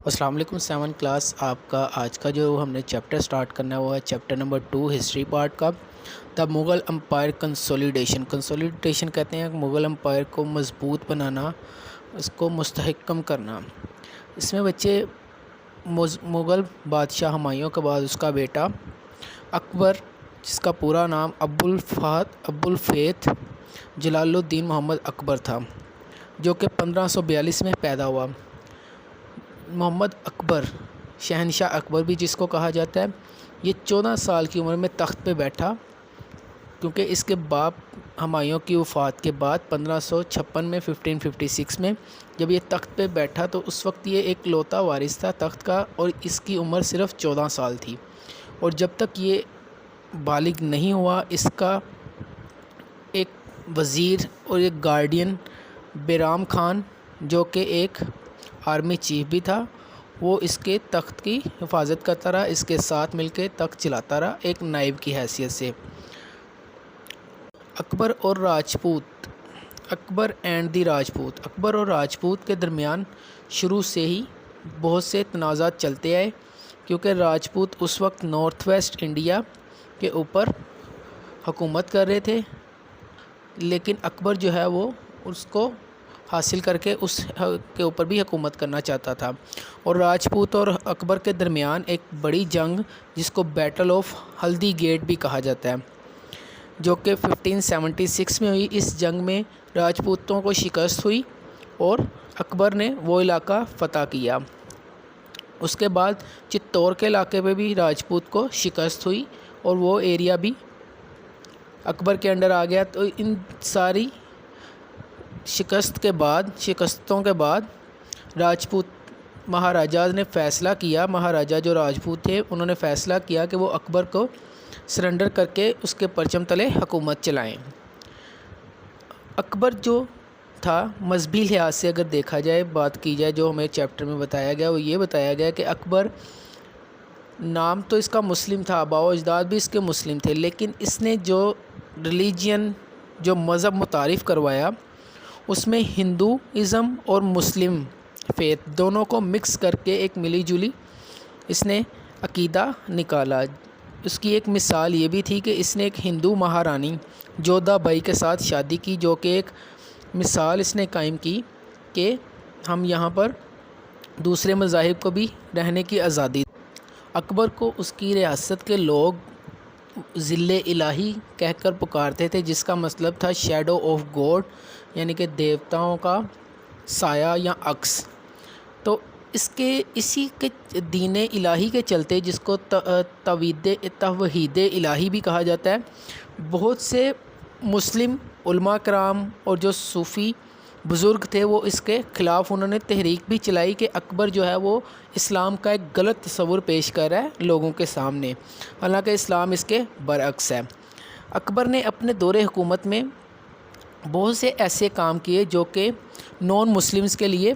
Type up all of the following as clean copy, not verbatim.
السلام علیکم 7 کلاس آپ کا آج کا جو ہم نے چیپٹر سٹارٹ کرنا ہے وہ ہے چیپٹر نمبر 2 ہسٹری پارٹ کا دا مغل امپائر کنسولیڈیشن کہتے ہیں مغل امپائر کو مضبوط بنانا، اس کو مستحکم کرنا۔ اس میں بچے مغل بادشاہ ہمایوں کے بعد اس کا بیٹا اکبر، جس کا پورا نام ابوالفتح جلال الدین محمد اکبر تھا، جو کہ 1542 میں پیدا ہوا۔ محمد اکبر، شہنشاہ اکبر بھی جس کو کہا جاتا ہے، یہ 14 سال کی عمر میں تخت پہ بیٹھا، کیونکہ اس کے باپ ہمایوں کی وفات کے بعد 1556 میں 1556 میں جب یہ تخت پہ بیٹھا تو اس وقت یہ ایک لوتا وارث تھا تخت کا، اور اس کی عمر صرف 14 سال تھی، اور جب تک یہ بالغ نہیں ہوا اس کا ایک وزیر اور ایک گارڈین بیرام خان، جو کہ ایک آرمی چیف بھی تھا، وہ اس کے تخت کی حفاظت کرتا رہا، اس کے ساتھ مل کے تخت چلاتا رہا ایک نائب کی حیثیت سے۔ اکبر اور راجپوت کے درمیان شروع سے ہی بہت سے تنازعات چلتے آئے، کیونکہ راجپوت اس وقت نارتھ ویسٹ انڈیا کے اوپر حکومت کر رہے تھے، لیکن اکبر جو ہے وہ اس کو حاصل کر کے اس کے اوپر بھی حکومت کرنا چاہتا تھا، اور راجپوت اور اکبر کے درمیان ایک بڑی جنگ جس کو بیٹل آف ہلدی گیٹ بھی کہا جاتا ہے، جو کہ 1576 میں ہوئی۔ اس جنگ میں راجپوتوں کو شکست ہوئی اور اکبر نے وہ علاقہ فتح کیا۔ اس کے بعد چتور کے علاقے پہ بھی راجپوت کو شکست ہوئی اور وہ ایریا بھی اکبر کے انڈر آ گیا۔ تو ان ساری شکستوں کے بعد راجپوت مہاراجا نے فیصلہ کیا، مہاراجا جو راجپوت تھے انہوں نے فیصلہ کیا کہ وہ اکبر کو سرنڈر کر کے اس کے پرچم تلے حکومت چلائیں۔ اکبر جو تھا مذہبی لحاظ سے اگر دیکھا جائے، بات کی جائے، جو ہمیں چیپٹر میں بتایا گیا وہ یہ بتایا گیا کہ اکبر نام تو اس کا مسلم تھا، آباء و اجداد بھی اس کے مسلم تھے، لیکن اس نے جو ریلیجین جو مذہب متعارف کروایا اس میں ہندوازم اور مسلم فیتھ دونوں کو مکس کر کے ایک ملی جلی اس نے عقیدہ نکالا۔ اس کی ایک مثال یہ بھی تھی کہ اس نے ایک ہندو مہارانی جودھا بائی کے ساتھ شادی کی، جو کہ ایک مثال اس نے قائم کی کہ ہم یہاں پر دوسرے مذاہب کو بھی رہنے کی آزادی۔ اکبر کو اس کی ریاست کے لوگ ذل الہی کہہ کر پکارتے تھے، جس کا مطلب تھا شیڈو آف گاڈ، یعنی کہ دیوتاؤں کا سایہ یا عکس۔ تو اسی کے دین الہی کے چلتے، جس کو توحید الہی بھی کہا جاتا ہے، بہت سے مسلم علماء کرام اور جو صوفی بزرگ تھے وہ اس کے خلاف انہوں نے تحریک بھی چلائی کہ اکبر جو ہے وہ اسلام کا ایک غلط تصور پیش کر رہا ہے لوگوں کے سامنے، حالانکہ اسلام اس کے برعکس ہے۔ اکبر نے اپنے دور حکومت میں بہت سے ایسے کام کیے جو کہ نان مسلمز کے لیے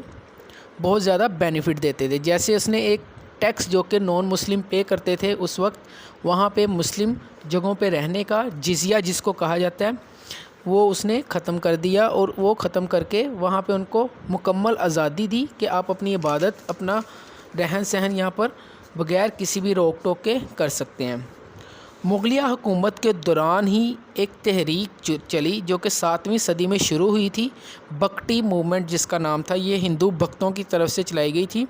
بہت زیادہ بینیفٹ دیتے تھے، جیسے اس نے ایک ٹیکس جو کہ نان مسلم پے کرتے تھے اس وقت، وہاں پہ مسلم جگہوں پہ رہنے کا جزیہ جس کو کہا جاتا ہے وہ اس نے ختم کر دیا، اور وہ ختم کر کے وہاں پہ ان کو مکمل آزادی دی کہ آپ اپنی عبادت، اپنا رہن سہن یہاں پر بغیر کسی بھی روک ٹوک کے کر سکتے ہیں۔ مغلیہ حکومت کے دوران ہی ایک تحریک چلی جو کہ 7ویں صدی میں شروع ہوئی تھی، بھکتی موومنٹ جس کا نام تھا۔ یہ ہندو بھکتوں کی طرف سے چلائی گئی تھی،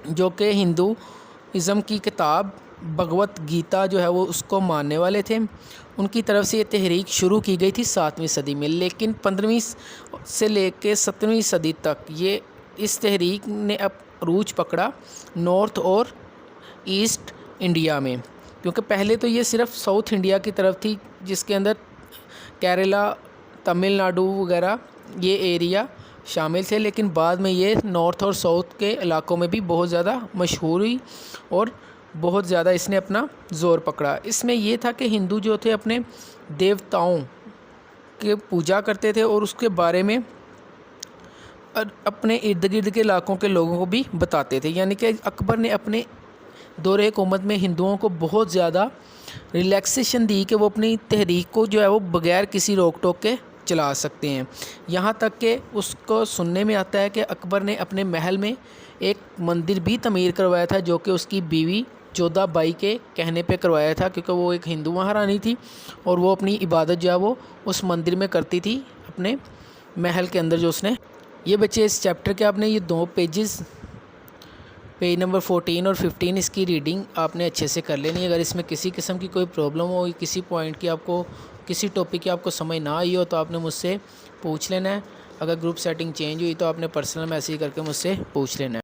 جو کہ ہندوازم کی کتاب بھگوت گیتا جو ہے وہ اس کو ماننے والے تھے، ان کی طرف سے یہ تحریک شروع کی گئی تھی 7ویں صدی میں، لیکن 15ویں سے لے کے 17ویں صدی تک اس تحریک نے اب عروج پکڑا نارتھ اور ایسٹ انڈیا میں، کیونکہ پہلے تو یہ صرف ساؤتھ انڈیا کی طرف تھی، جس کے اندر کیرلا، تمل ناڈو وغیرہ یہ ایریا شامل تھے، لیکن بعد میں یہ نارتھ اور ساؤتھ کے علاقوں میں بھی بہت زیادہ مشہور ہوئی اور بہت زیادہ اس نے اپنا زور پکڑا۔ اس میں یہ تھا کہ ہندو جو تھے اپنے دیوتاؤں کے پوجا کرتے تھے اور اس کے بارے میں اپنے ارد گرد کے علاقوں کے لوگوں کو بھی بتاتے تھے، یعنی کہ اکبر نے اپنے دور حکومت میں ہندوؤں کو بہت زیادہ ریلیکسیشن دی کہ وہ اپنی تحریک کو جو ہے وہ بغیر کسی روک ٹوک کے چلا سکتے ہیں۔ یہاں تک کہ اس کو سننے میں آتا ہے کہ اکبر نے اپنے محل میں ایک مندر بھی تعمیر کروایا تھا جو کہ اس کی بیوی جودھا بائی کے کہنے پہ کروایا تھا، کیونکہ وہ ایک ہندو مہارانی تھی اور وہ اپنی عبادت جو ہے وہ اس مندر میں کرتی تھی اپنے محل کے اندر جو اس نے۔ یہ بچے اس چیپٹر کے آپ نے یہ 2 پیجز، پیج نمبر 14 اور 15 اس کی ریڈنگ آپ نے اچھے سے کر لینی ہے۔ اگر اس میں کسی قسم کی کوئی پرابلم ہو، کسی پوائنٹ کی آپ کو، کسی ٹاپک کی آپ کو سمجھ نہ آئی ہو تو آپ نے مجھ سے پوچھ لینا ہے۔ اگر گروپ سیٹنگ چینج ہوئی تو آپ نے پرسنل میسیج کر کے مجھ سے پوچھ لینا ہے۔